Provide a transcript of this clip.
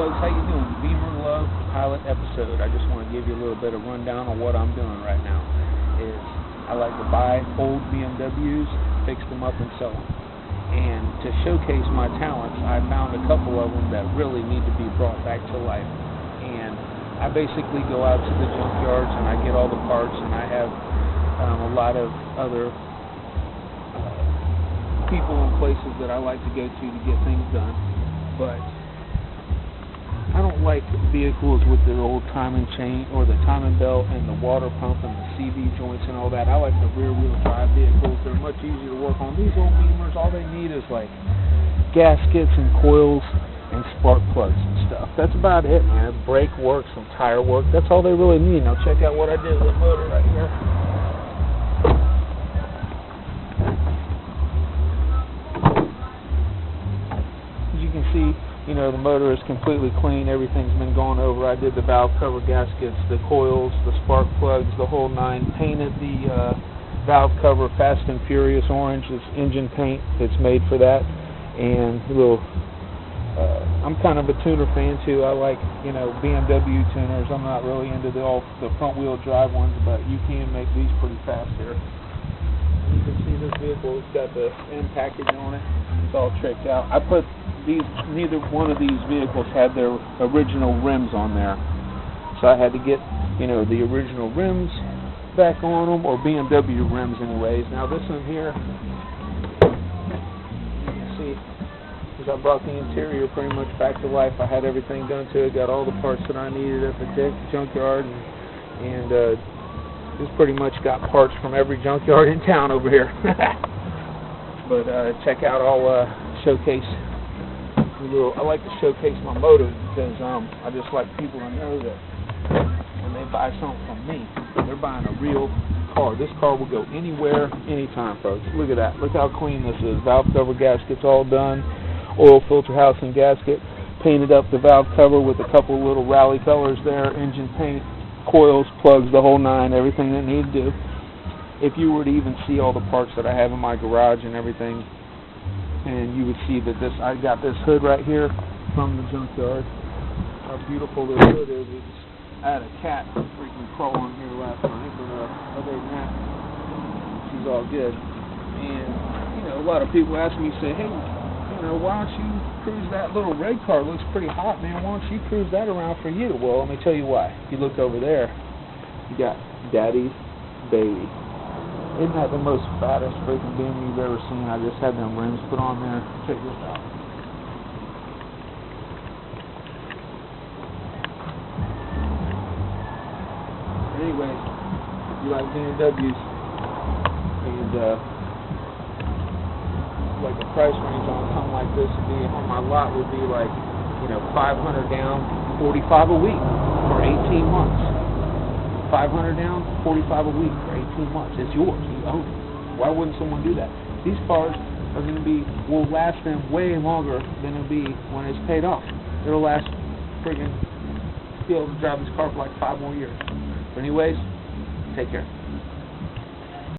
folks, how you doing? bmerluv pilot episode. I just want to give you a little bit of rundown on what I'm doing right now. I like to buy old BMWs, fix them up, and sell them. And to showcase my talents, I found a couple of them that really need to be brought back to life. And I basically go out to the junkyards and I get all the parts, and I have a lot of other people and places that I like to go to get things done. But I don't like vehicles with their old timing chain or the timing belt and the water pump and the CV joints and all that. I like the rear wheel drive vehicles. They're much easier to work on. These old Beamers, all they need is like gaskets and coils and spark plugs and stuff. That's about it, man. Brake work, some tire work. That's all they really need. Now check out what I did with the motor right here. As you can see, the motor is completely clean. Everything's been gone over. I did the valve cover gaskets, the coils, the spark plugs, the whole nine. Painted the valve cover Fast and Furious orange. It's engine paint. It's made for that. And I'm kind of a tuner fan too. I like, BMW tuners. I'm not really into the front wheel drive ones, but you can make these pretty fast here. You can see this vehicle has got the M package on it. It's all tricked out. I put neither one of these vehicles had their original rims on there, so I had to get the original rims back on them, or BMW rims anyways. Now this one here, you can see, because I brought the interior pretty much back to life. I had everything done to it, got all the parts that I needed at the junkyard, and just pretty much got parts from every junkyard in town over here. But check out, I'll showcase. I like to showcase my motive because I just like people to know that when they buy something from me, they're buying a real car. This car will go anywhere, anytime, folks. Look at that. Look how clean this is. Valve cover gaskets all done. Oil filter housing gasket. Painted up the valve cover with a couple little rally colors there. Engine paint, coils, plugs, the whole nine, everything that need to do. If you were to even see all the parts that I have in my garage and everything, and you would see that I got this hood right here from the junkyard. How beautiful this hood is. I had a cat freaking crawl on here last night, but other than that, she's all good. And, a lot of people ask me, say, hey, why don't you cruise that little red car? It looks pretty hot, man. Why don't you cruise that around for you? Well, let me tell you why. If you look over there, you got Daddy's Baby. Isn't that the most fattest freaking beam you've ever seen? I just had them rims put on there. Check this out. Anyways, you like BMWs, and like the price range on something like this would be, on my lot would be like, $500 down, $45 a week for 18 months. 500 down, 45 a week for 18 months. It's yours. You own it. Why wouldn't someone do that? These cars are going to will last them way longer than it'll be when it's paid off. It'll last be able to drive this car for like 5 more years. But anyways, take care.